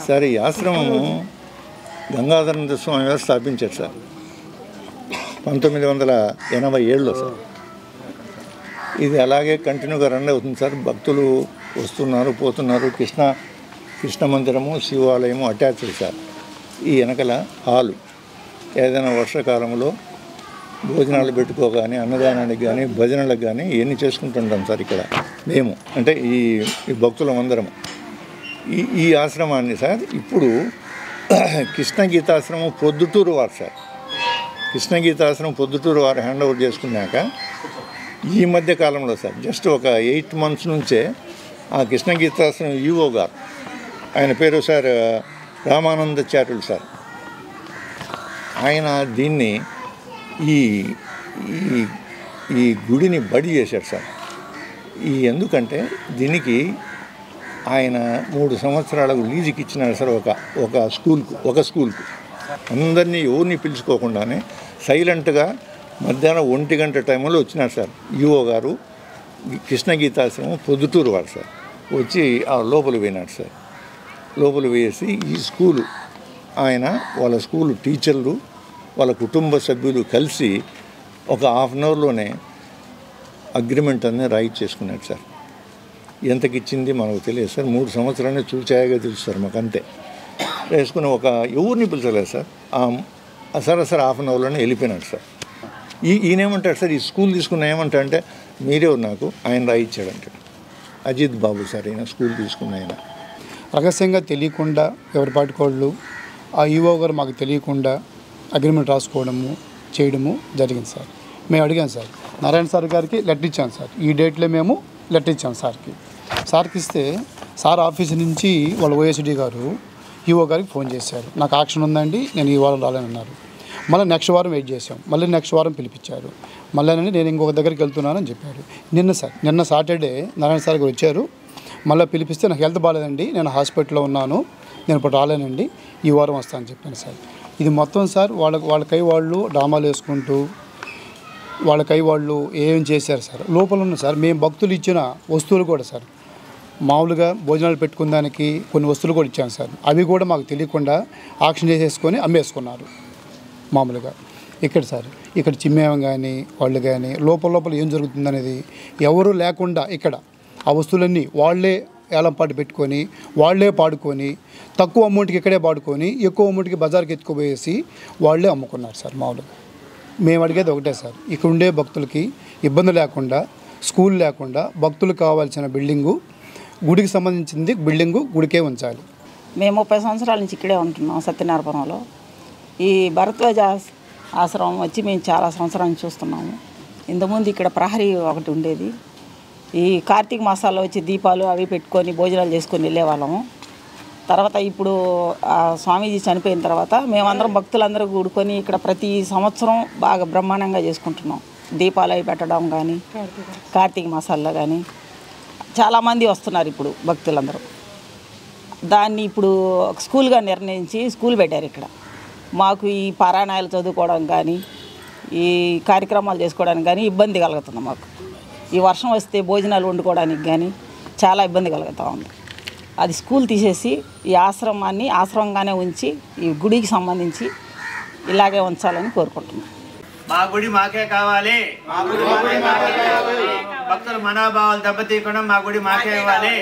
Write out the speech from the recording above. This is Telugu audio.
సార్ ఈ ఆశ్రమం గంగాధర స్వామి గారు స్థాపించారు సార్ 1987లో సార్. ఇది అలాగే కంటిన్యూగా రన్ అవుతుంది సార్. భక్తులు వస్తున్నారు పోతున్నారు. కృష్ణ మందిరము శివాలయము అటాచ్డ్ సార్. ఈ వెనకల హాలు ఏదైనా వర్షాకాలంలో భోజనాలు పెట్టుకోగానే అన్నదానానికి కానీ భజనలకు కానీ ఇవన్నీ చేసుకుంటుంటాం సార్. ఇక్కడ మేము అంటే ఈ భక్తులం అందరము ఈ ఆశ్రమాన్ని సార్ ఇప్పుడు కృష్ణ గీతాశ్రమం పొద్దుటూరు వారు సార్. కృష్ణ గీతాశ్రమం పొద్దుటూరు వారు హ్యాండ్ ఓవర్ చేసుకున్నాక ఈ మధ్య కాలంలో సార్ జస్ట్ ఒక 8 months నుంచే ఆ కృష్ణ గీతాశ్రమం ఈఓ గారు, ఆయన పేరు సార్ రామానందాచార్యులు సార్, ఆయన దీన్ని ఈ ఈ గుడిని బడి చేశారు సార్. ఎందుకంటే దీనికి ఆయన 3 సంవత్సరాలకు లీజుకి ఇచ్చినారు సార్. ఒక స్కూల్కు అందరినీ ఎవరిని పిలుచుకోకుండానే సైలెంట్గా మధ్యాహ్నం 1 గంట టైంలో వచ్చినారు సార్ ఈఓ గారు. కృష్ణ గీతాశ్రమం పొద్దుటూరు వారు సార్ వచ్చి ఆ లోపల పోయినాడు సార్. లోపల వేసి ఈ స్కూలు ఆయన వాళ్ళ స్కూలు టీచర్లు వాళ్ళ కుటుంబ సభ్యులు కలిసి ఒక ½ an hourలోనే అగ్రిమెంట్ అన్నీ రాయి చేసుకున్నాడు సార్. ఎంతకి ఇచ్చింది మనకు తెలియదు సార్. 3 సంవత్సరాలనే చూచాయగా తెలుసు సార్ మాకు. అంతే వేసుకుని ఎవరిని పిలిచలేదు సార్. సరే ½ an hourలోనే వెళ్ళిపోయినాడు సార్. ఈయనేమంటాడు సార్, ఈ స్కూల్ తీసుకున్న ఏమంటా అంటే మీరే నాకు ఆయన రాయి ఇచ్చాడంటాడు. అజిత్ బాబు సార్ ఈయన స్కూల్ తీసుకున్న ఆయన. రహస్యంగా తెలియకుండా ఎవరి పాటికోళ్ళు ఆ ఈఓ గారు మాకు తెలియకుండా అగ్రిమెంట్ రాసుకోవడము చేయడము జరిగింది సార్. మేము అడిగాం సార్, నారాయణ సార్ గారికి లెటర్ ఇచ్చాం సార్. ఈ డేట్లో మేము లెటర్ ఇచ్చాం సార్కి ఇస్తే సార్ ఆఫీస్ నుంచి వాళ్ళ ఓఎస్డీ గారు ఈఓ గారికి ఫోన్ చేశారు. నాకు యాక్షన్ ఉందండి, నేను ఈ వారం రాలేనన్నారు. మళ్ళీ నెక్స్ట్ వారం వెయిట్ చేసాం. మళ్ళీ నెక్స్ట్ వారం పిలిపించారు. మళ్ళీ నేను ఇంకొక దగ్గరికి వెళ్తున్నానని చెప్పారు. నిన్న సాటర్డే నారాయణ సార్ గారు వచ్చారు. మళ్ళీ పిలిపిస్తే నాకు హెల్త్ బాగాలేదండి, నేను హాస్పిటల్లో ఉన్నాను, నేను ఇప్పుడు రాలేనండి, ఈ వారం వస్తానని చెప్పాను సార్. ఇది మొత్తం సార్ వాళ్ళకై వాళ్ళు డ్రామాలు వేసుకుంటూ వాళ్ళకై వాళ్ళు ఏం చేశారు సార్. లోపల ఉన్న సార్ మేము భక్తులు ఇచ్చిన వస్తువులు కూడా సార్ మామూలుగా భోజనాలు పెట్టుకునేదానికి కొన్ని వస్తువులు కూడా ఇచ్చాను సార్. అవి కూడా మాకు తెలియకుండా ఆక్షన్ చేసేసుకొని అమ్మేసుకున్నారు మామూలుగా. ఇక్కడ చిమ్మేవం కానీ వాళ్ళు కానీ లోపల ఏం జరుగుతుందనేది ఎవరు లేకుండా ఇక్కడ ఆ వస్తువులన్నీ వాళ్ళే ఏలంపాటు పెట్టుకొని వాళ్ళే పాడుకొని తక్కువ అమౌంట్కి ఇక్కడే పాడుకొని ఎక్కువ అమౌంట్కి బజార్కి ఎత్తుకుపోయేసి వాళ్ళే అమ్ముకున్నారు సార్. మామూలుగా మేము అడిగేది ఒకటే సార్, ఇక్కడ ఉండే భక్తులకి ఇబ్బంది లేకుండా, స్కూల్ లేకుండా భక్తులకు కావాల్సిన బిల్డింగు, గుడికి సంబంధించింది బిల్డింగు గుడికే ఉంచాలి. మేము 30 సంవత్సరాల నుంచి ఇక్కడే ఉంటున్నాం సత్యనారాయణపురంలో. ఈ భరద్వాజ ఆశ్రమం వచ్చి మేము చాలా సంవత్సరాల నుంచి చూస్తున్నాము. ఇంతకుముందు ఇక్కడ ప్రహరీ ఒకటి ఉండేది. ఈ కార్తీక మాసాల్లో వచ్చి దీపాలు అవి పెట్టుకొని భోజనాలు చేసుకొని వెళ్ళేవాళ్ళము. తర్వాత ఇప్పుడు స్వామీజీ చనిపోయిన తర్వాత మేమందరం భక్తులందరూ కూడుకొని ఇక్కడ ప్రతి సంవత్సరం బాగా బ్రహ్మాండంగా చేసుకుంటున్నాం. దీపాలు అవి పెట్టడం కానీ కార్తీక మాసాల్లో కానీ చాలామంది వస్తున్నారు ఇప్పుడు భక్తులందరూ. దాన్ని ఇప్పుడు స్కూల్గా నిర్ణయించి స్కూల్ పెట్టారు ఇక్కడ. మాకు ఈ పారాయణాలు చదువుకోవడం కానీ ఈ కార్యక్రమాలు చేసుకోవడానికి కానీ ఇబ్బంది కలుగుతుంది మాకు. ఈ వర్షం వస్తే భోజనాలు వండుకోవడానికి కానీ చాలా ఇబ్బంది కలుగుతూ ఉంది. అది స్కూల్ తీసేసి ఈ ఆశ్రమాన్ని ఆశ్రమంగానే ఉంచి ఈ గుడికి సంబంధించి ఇలాగే ఉంచాలని కోరుకుంటున్నాం. మా గుడి మాకే కావాలి, భక్తుల మనోభావాలు దెబ్బతీయకుండా మా గుడి మాకే ఇవ్వాలి.